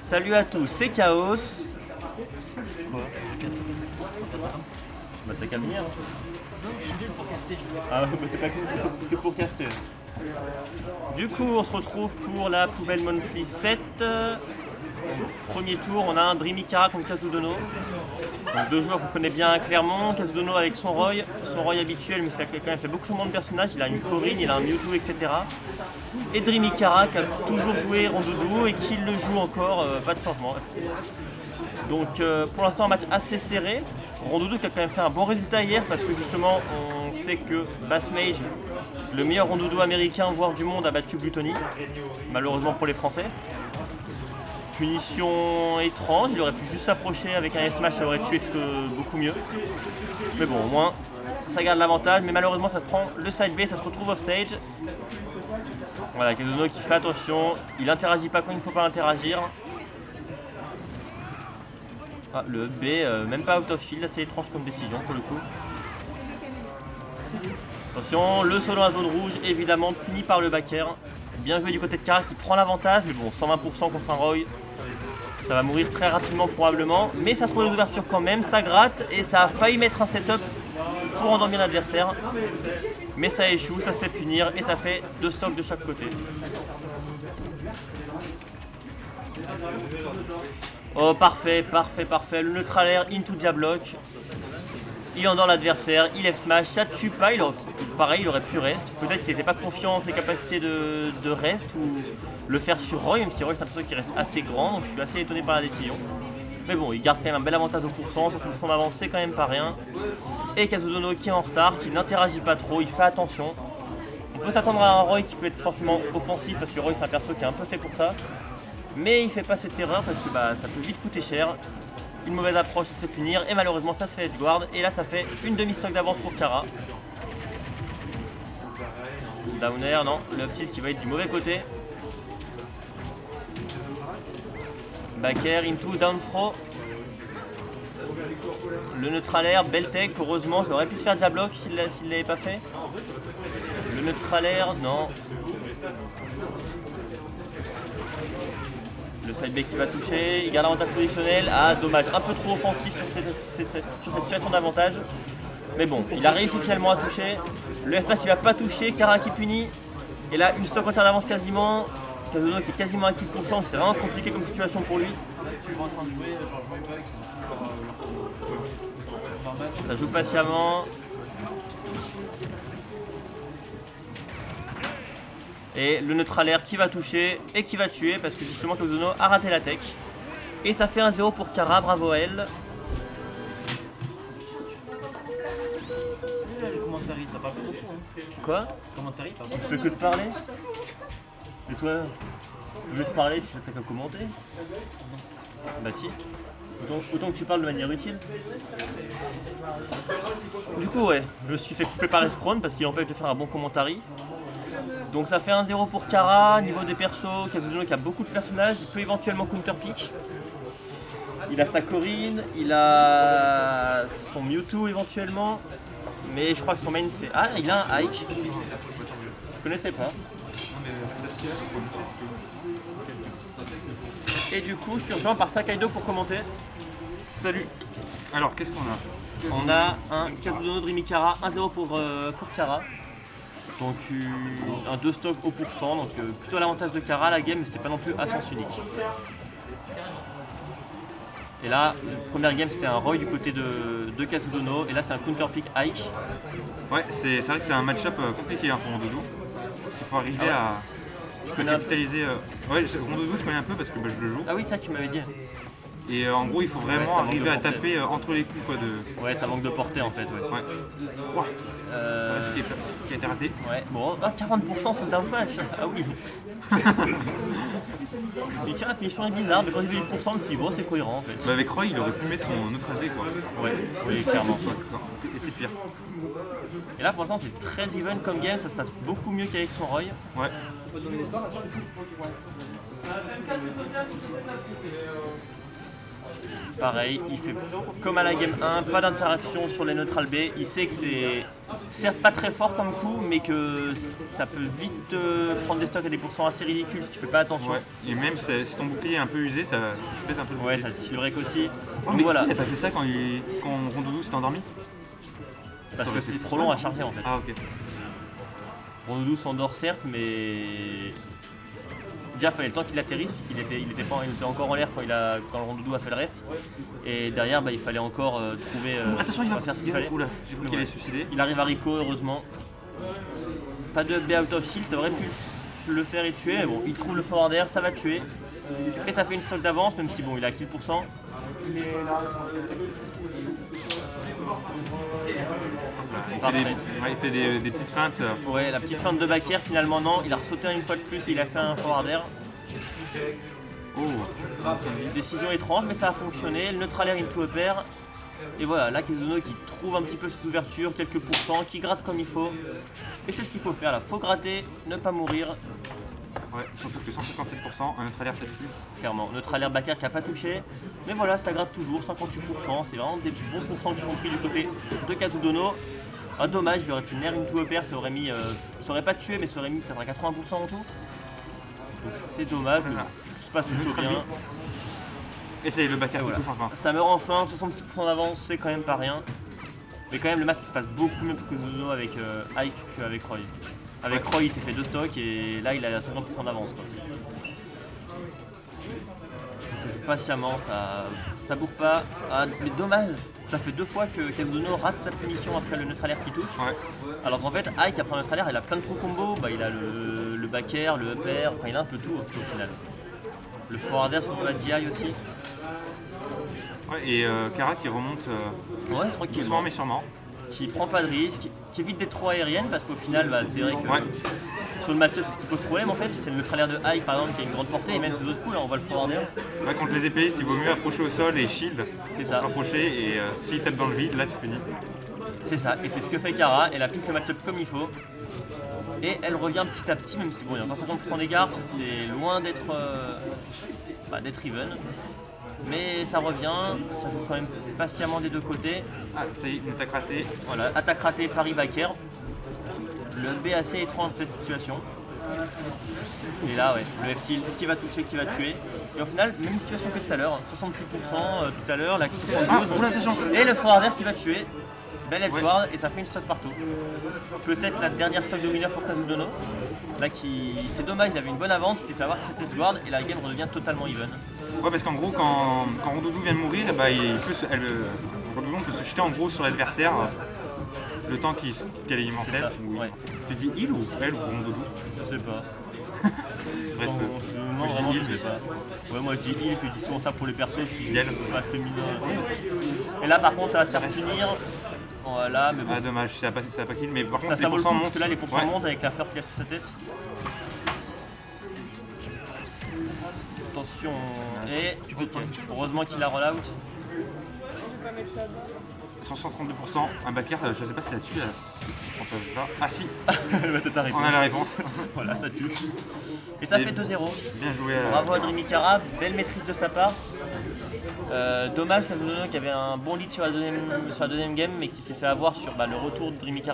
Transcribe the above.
Salut à tous, c'est Chaos. Quoi? Bah t'as qu'à venir. Non, je suis nul pour caster. Ah bah t'es pas que pour caster. Du coup on se retrouve pour la Poubelle Monthly 7. Premier tour, on a un Dreamy Kara contre Kazudono. Donc deux joueurs qu'on connaît bien à Clermont. Kazudono avec son Roy habituel, mais ça a quand même fait beaucoup moins de personnages. Il a une Corinne, il a un Mewtwo, etc. Et Dreamy Kara qui a toujours joué Rondoudou et qui le joue encore, pas de changement. Donc pour l'instant un match assez serré. Rondoudou qui a quand même fait un bon résultat hier parce que justement on sait que Bass Mage, le meilleur Rondoudou américain voire du monde, a battu Gluttony, malheureusement pour les Français. Punition étrange, il aurait pu juste s'approcher avec un S-Smash, ça aurait tué beaucoup mieux. Mais bon, au moins, ça garde l'avantage, mais malheureusement ça prend le side B, ça se retrouve off stage. Voilà, Kazudono qui fait attention, il interagit pas quand il ne faut pas interagir. Ah, le B, même pas out of shield, assez étrange comme décision pour le coup. Attention, le solo à zone rouge, évidemment puni par le backer. Bien joué du côté de Kara qui prend l'avantage, mais bon, 120% contre un Roy, ça va mourir très rapidement probablement. Mais ça se trouve les ouvertures quand même, ça gratte et ça a failli mettre un setup pour endormir l'adversaire. Mais ça échoue, ça se fait punir et ça fait 2 stocks de chaque côté. Oh parfait, parfait, parfait, le neutral air into Diablock. Il endort l'adversaire, il F-smash, ça tue pas, pareil il aurait pu reste. Peut-être qu'il n'était pas confiant en ses capacités de reste ou le faire sur Roy, même si Roy c'est un perso qui reste assez grand, donc je suis assez étonné par la décision. Mais bon, il garde quand même un bel avantage au pourcent, 60% d'avance c'est quand même pas rien. Et Kazudono qui est en retard, qui n'interagit pas trop, il fait attention. On peut s'attendre à un Roy qui peut être forcément offensif parce que Roy c'est un perso qui est un peu fait pour ça. Mais il fait pas cette erreur parce que ça peut vite coûter cher. Une mauvaise approche, ça se fait punir et malheureusement ça se fait edgeguard. Et là ça fait une demi-stock d'avance pour Kara. Downer, non, le petit qui va être du mauvais côté. Back air into down throw. Le neutral air, belle tech, heureusement ça aurait pu se faire Diablock s'il ne l'avait pas fait. Le neutral air, non. Le side B qui va toucher, il garde l'avantage positionnel. Ah dommage, un peu trop offensif sur cette situation d'avantage. Mais bon, il a réussi finalement à toucher. Le S-Smash il va pas toucher, Kara qui punit. Et là une stock entière d'avance quasiment. Kazudono qui est quasiment à 15%, c'est vraiment compliqué comme situation pour lui. Ça joue patiemment. Et le neutral air qui va toucher et qui va tuer parce que justement Kazudono a raté la tech. Et ça fait 1-0 pour Kara, bravo à elle. Le commentaire, ça parle beaucoup. Quoi? Le commentaire, pas Tu fais que de parler? Et toi, au lieu de parler, tu fais qu'à commenter? Bah si. Autant que tu parles de manière utile. Du coup ouais, je me suis fait couper par Escron parce qu'il empêche de faire un bon commentary. Donc ça fait 1-0 pour Kara, niveau des persos, Kazudono qui a beaucoup de personnages, il peut éventuellement counterpick. Il a sa Corinne, il a son Mewtwo éventuellement, mais je crois que son main c'est... Ah, il a un Ike. Je connaissais pas. Et du coup, je suis rejoint par Sakaido pour commenter. Salut. Alors, qu'est-ce qu'on a? On a un Kazudono Dreamy Kara, 1-0 pour Kara. Donc un 2 stock au pourcent, donc plutôt à l'avantage de Kara la game, mais c'était pas non plus à sens unique. Et là, la première game c'était un Roy du côté de Kazudono, et là c'est un counterpick Ike. Ouais, c'est vrai que c'est un match-up compliqué pour Rondoudou. Il faut arriver à capitaliser. Ouais, Rondoudou je connais un peu parce que je le joue. Ah oui, ça tu m'avais dit. Et en gros, il faut vraiment arriver à taper entre les coups quoi, de... Ouais, ça manque de portée en fait. Ouais. Ouais. Ce qui a été raté. Ouais, bon, 40% c'est down smash. Ah oui. Je tiens, la finition est bizarre, mais quand j'ai vu les pourcents, je me suis dit, bon, c'est cohérent en fait. Bah avec Roy, il aurait pu mettre son autre AD quoi. Ouais, oui, clairement. C'était pire. Et là, pour l'instant, c'est très even comme game, ça se passe beaucoup mieux qu'avec son Roy. Ouais. Pareil, il fait comme à la game 1, pas d'interaction sur les neutral B. Il sait que c'est certes pas très fort comme coup, mais que ça peut vite prendre des stocks à des pourcents assez ridicules si tu fais pas attention. Ouais. Et même si ton bouclier est un peu usé, ça te pète un peu le Ouais, bouclier. ça c'est vrai qu'aussi. Oh, Donc mais voilà, il a pas fait ça quand Rondoudou s'est endormi? parce ça que aurait c'était fait trop long à charger en fait. Ah ok. Rondoudou s'endort certes, mais déjà il fallait le temps qu'il atterrisse, parce qu'il était encore en l'air quand le Rondoudou a fait le reste. Et derrière, il fallait encore trouver, Attention, il va faire ce qu'il fallait. Oula, j'ai cru qu'il allait se suicider. Il arrive à Rico, heureusement. Pas de B out of shield, ça aurait pu le faire et tuer, mais bon, il trouve le forward air, ça va tuer. Et ça fait une stock d'avance, même si bon, il a kill %. Il fait des petites feintes. Ouais, la petite feinte de back air, finalement non, il a ressauté une fois de plus et il a fait un forward air. Oh. Une décision étrange, mais ça a fonctionné. Le neutral air into a pair. Et voilà, là Kezuno qui trouve un petit peu ses ouvertures, quelques pourcents, qui gratte comme il faut. Et c'est ce qu'il faut faire là, faut gratter, ne pas mourir. Ouais, surtout que 157%, un neutral air fait dessus. Clairement, neutral air back air qui n'a pas touché. Mais voilà, ça gratte toujours, 58%, c'est vraiment des bons pourcents qui sont pris du côté de Kazudono. Ah, dommage, il aurait pu nair into a pair, ça aurait pas tué, mais ça aurait mis peut-être à 80% en tout. Donc c'est dommage, mais Voilà. tout se passe plutôt bien. Et c'est le back air qui Voilà. touche enfin. Ça meurt enfin, 66% d'avance, c'est quand même pas rien. Mais quand même, le match se passe beaucoup mieux pour Kazudono avec Ike qu'avec Roy. Avec Roy, il s'est fait 2 stocks et là, il a 50% d'avance. Ça joue patiemment, ça bouffe pas. Ah, mais dommage, ça fait 2 fois que Kazudono rate sa punition après le neutral air qui touche. Ouais. Alors qu'en fait, Ike, après le neutral air, il a plein de trous combos. Il a le back air, le up air, enfin il a un peu tout au final. Le forward air sur le DI aussi. Ouais, et Kara qui remonte Ouais, tranquillement. doucement mais sûrement. Qui prend pas de risque, qui évite d'être trop aérienne parce qu'au final, c'est vrai que Ouais. sur le match-up, c'est ce qui pose problème en fait. C'est le neutral air de Ike par exemple qui a une grande portée et même ces autres coups là, on voit le forward air. Ouais, contre les épéistes, il vaut mieux approcher au sol et shield C'est pour ça. se rapprocher et s'il tape dans le vide, là tu punis. C'est ça, et c'est ce que fait Kara. Elle applique le match-up comme il faut. Et elle revient petit à petit, même si bon, il y a encore 50% d'écart, c'est loin d'être even. Mais ça revient, ça joue quand même patiemment des deux côtés. Ah, ça y est, une attaque ratée. Voilà, attaque ratée, Paris backer. Le B assez étrange de cette situation. Et là, ouais, le F-tilt qui va toucher, qui va tuer. Et au final, même situation que tout à l'heure, 66% tout à l'heure, la 72%. Ah, oula, attention. Et le forward air qui va tuer. Belle edgeguard et ça fait une stock partout. Peut-être la dernière stock de winner pour Kazudono. Là, c'est dommage, il avait une bonne avance, il s'est fait avoir cette edgeguard et la game redevient totalement even. Ouais, parce qu'en gros, quand Rondoudou vient de mourir, Rondoudou peut se jeter en gros sur l'adversaire le temps qu'elle est immortelle. ça, Oui. ouais. Tu dis il ou elle ou Rondoudou? Je sais pas. Bref, Non, je vraiment, dis je il, sais pas. Ouais, moi je dis il, puis je dis souvent ça pour les persos qui Il. sont pas féminins. Et là, par contre, ça va se faire punir. Voilà, mais bon. Ah dommage, ça a pas kill, mais par contre Ça les vaut le coup pourcents parce montent. que là, les pourcents Ouais. montent avec la fleur qu'il a sur sa tête. Attention. Et ok. Heureusement qu'il a roll out. 132%, un backer, je sais pas si ça tue là. On peut pas. Ah si, Bah, t'as ta réponse. on a la réponse. Voilà, ça tue. Et ça Et- fait 2-0. Bien joué. Bravo à Dreamy Kara, belle maîtrise de sa part. Dommage Kazudono qui avait un bon lead sur la deuxième game mais qui s'est fait avoir sur le retour de Dreamy Kara